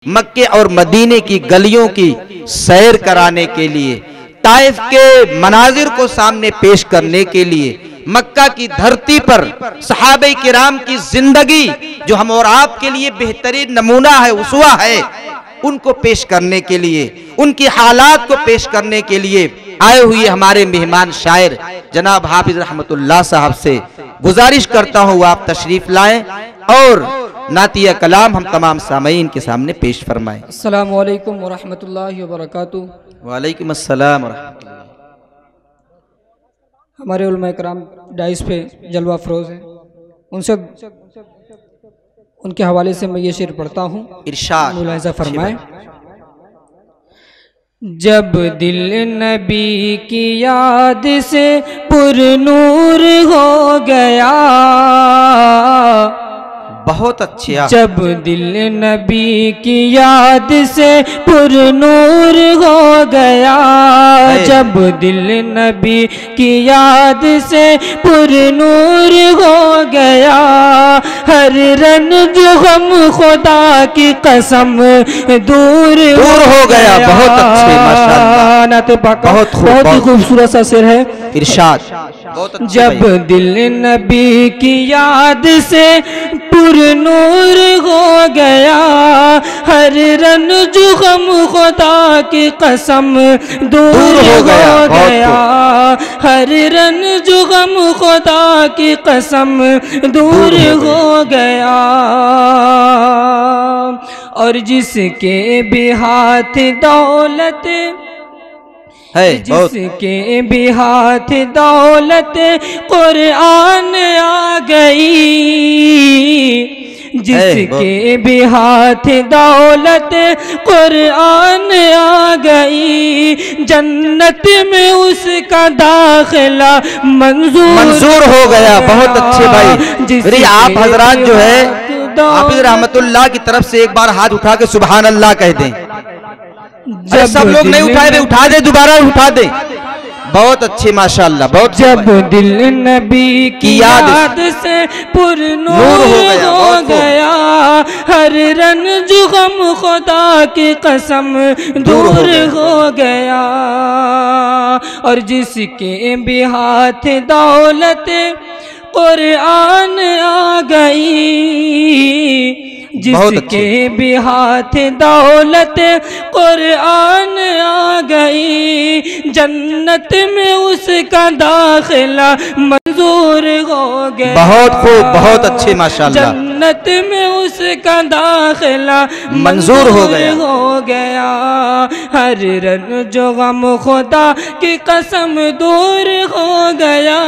मक्के और मदीने की गलियों की सैर कराने के लिए, ताइफ के मनाजिर को सामने पेश करने के लिए, मक्का की धरती पर सहाबे किराम की जिंदगी जो हम और आपके लिए बेहतरीन नमूना है, उसवा है, उनको पेश करने के लिए, उनकी हालात को पेश करने के लिए आए हुए हमारे मेहमान शायर जनाब हाफिज रहमतुल्लाह साहब से गुजारिश करता हूँ आप तशरीफ लाएं और नातिया कलाम हम तमाम सामईन के सामने पेश फरमाएं। अस्सलामु अलैकुम व रहमतुल्लाहि व बरकातुहू। वालेकुम अस्सलाम व रहमतुल्लाह। हमारे उलमा इकराम डाइस पे जलवा अफरोज हैं, उनसे उनके हवाले से मैं ये शेर पढ़ता हूँ, इरशाद मुलाहिज़ा फरमाएं। जब दिल नबी की याद से पुरनूर हो गया, बहुत अच्छे। जब दिल नबी की याद से पुरनूर हो गया, जब दिल नबी की याद से पुरनूर हो गया, हर रन जो गम खुदा की कसम दूर हो गया। बहुत अच्छे माशाअल्लाह, बहुत ही खूबसूरत सा शेर है, इरशाद। जब दिल नबी की याद से पुरनूर हो गया, हर रन जो गम खुदा की कसम दूर हो गया, हर रन जो गम खुदा की कसम दूर हो गया। और जिसके भी हाथ दौलत है, जिसके भी हाथ दौलत कुरान आ गई, जिसके भी हाथ दौलत कुरान आ गई, जन्नत में उसका दाखिला मंजूर हो गया। बहुत अच्छे भाई, आप हजरात जो है हाफिज रहमतुल्लाह की तरफ से एक बार हाथ उठा के सुभान अल्लाह कह दें। सब लोग नहीं उठाए वे उठा दे, दोबारा उठा दे। बहुत अच्छे माशाअल्लाह, बहुत। जब दिल नबी की याद से पुरनूर हो गया, हर रन जो गम खुदा की कसम दूर हो गया। और जिसके भी हाथ दौलत कुरान आ गई, जिसके भी हाथ दौलत कुरान आ गई, जन्नत में उसका दाखिला मंजूर हो गया। बहुत खूब, बहुत अच्छे माशाअल्लाह। जन्नत में उसका दाखिला मंजूर हो गया। हर रन जो गम खुदा की कसम दूर हो गया,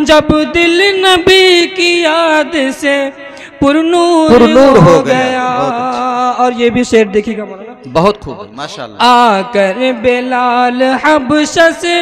जब दिल नबी की याद से पुरनूर हो गया। और ये भी शेर देखिएगा मौलाना, बहुत खूब माशाअल्लाह। आकर बेलाल हबशा से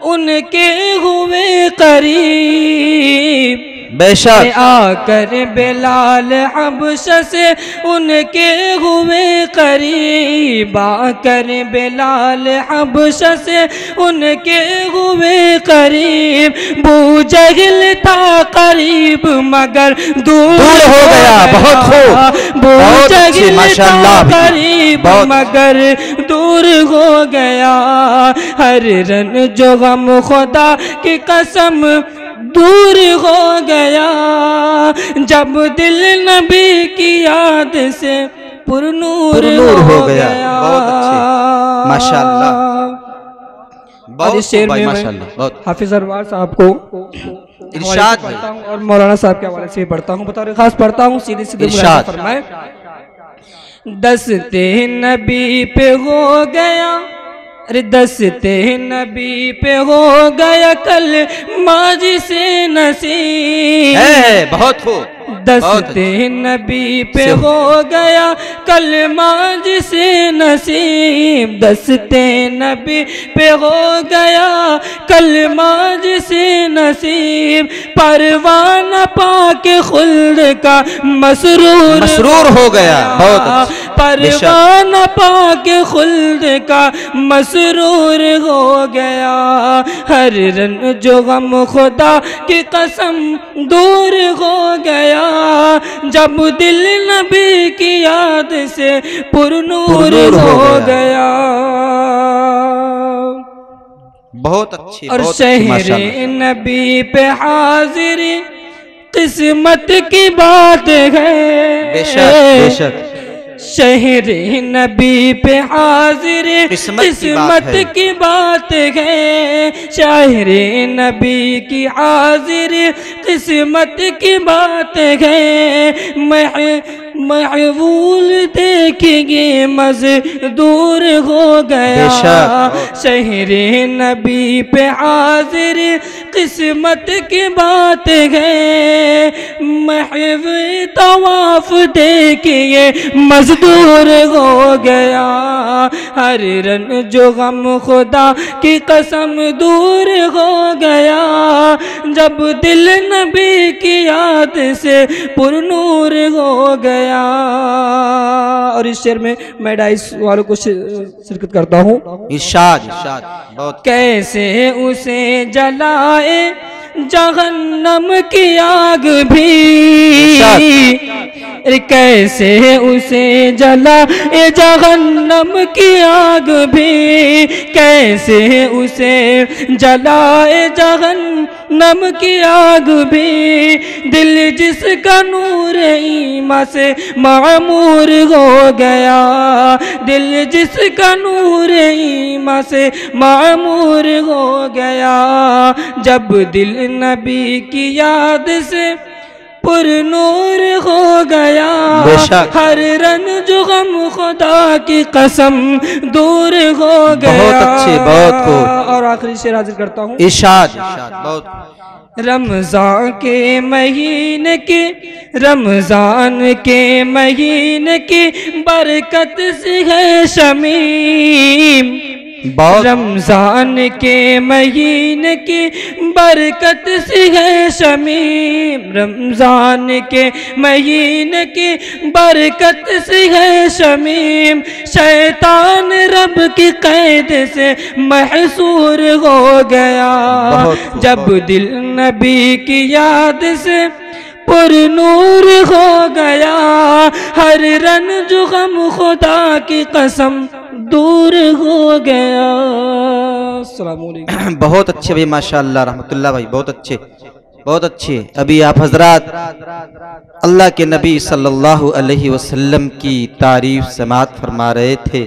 उनके हुए करीब, बेशक आकर बेलाल हबशा से उनके हुए करीब, आकर बेलाल हबशा से उनके हुए करीब, बू जहल था करीब मगर दूर हो गया। बहुत खूब, बू जहल था करीब मगर दूर हो गया। हर रन जो गम खुदा की कसम दूर हो गया, जब दिल नबी की याद से पुरनूर हो गया। बहुत अच्छे माशाअल्लाह। और इस शेर में मैं हाफिज अरवार साहब को इरशाद पढ़ता हूँ और मौलाना साहब के हवाले से पढ़ता हूँ, बता खास पढ़ता हूँ, सीधे सीधे फरमाए। दस्ते नबी पे हो गया, अरे दस्ते नबी पे हो गया कल माजी से नसीब है। बहुत खूब, दस्ते नबी पे हो गया कल माज से नसीब, दस्ते नबी पे हो गया कल माज से नसीब, परवाना पाके खुल्द का मसरूर हो गया। बहुत परवाना पाके खुल्द का मसरूर हो गया। हर रन जो गम खुदा की कसम दूर हो गया, गया, जब दिल नबी की याद से पुरनूर हो गया। बहुत अच्छी। और शहरे नबी पे हाजिर किस्मत की बात है। बेशक बेशक। शहरे नबी पे हाजिर किस्मत की बात है। शहरे नबी की हाजिर किस्मत की बात है। महबूल देखेंगे मजदूर हो गया। शहरे नबी पे हाजिर किस्मत की बात है। महव तवाफ देखिए मजदूर हो गया। हर रन जो गम खुदा की कसम दूर हो गया, जब दिल नबी की याद से पुरनूर हो गया। और इस शेर में मैं डाइस वालों को शिरकत करता हूँ। इरशाद इरशाद। बहुत। कैसे उसे जलाए जहन्नम की आग भी, कैसे उसे जलाए जहन्नम की आग भी, कैसे उसे जलाए जहन्नम की आग भी। दिल जिसका नूर ईमान से मामूर हो गया, दिल जिसका नूर ईमान से मामूर हो गया, जब दिल नबी की याद से पुरनूर हो गया। हर रन जो गम खुदा की कसम दूर हो गया। बहुत अच्छे, बहुत खूब। और आखिरी शेर हाजिर करता हूँ। इरशाद इरशाद। बहुत। रमजान के महीने की, रमजान के महीने की बरकत से है शमीम। रमजान के महीने की बरकत से है शमीम। रमजान के महीने की बरकत से है शमीम। शैतान रब की कैद से महसूर हो गया, जब दिल नबी की याद से पुरनूर हो गया। हर रन जो गम खुदा की कसम दूर हो गया। अस्सलाम वालेकुम। बहुत अच्छे भाई, माशाअल्लाह रहमतुल्लाह भाई, बहुत अच्छे बहुत अच्छे। अभी आप हजरात अल्लाह के नबी सल्लल्लाहु अलैहि वसल्लम की तारीफ समात फरमा रहे थे।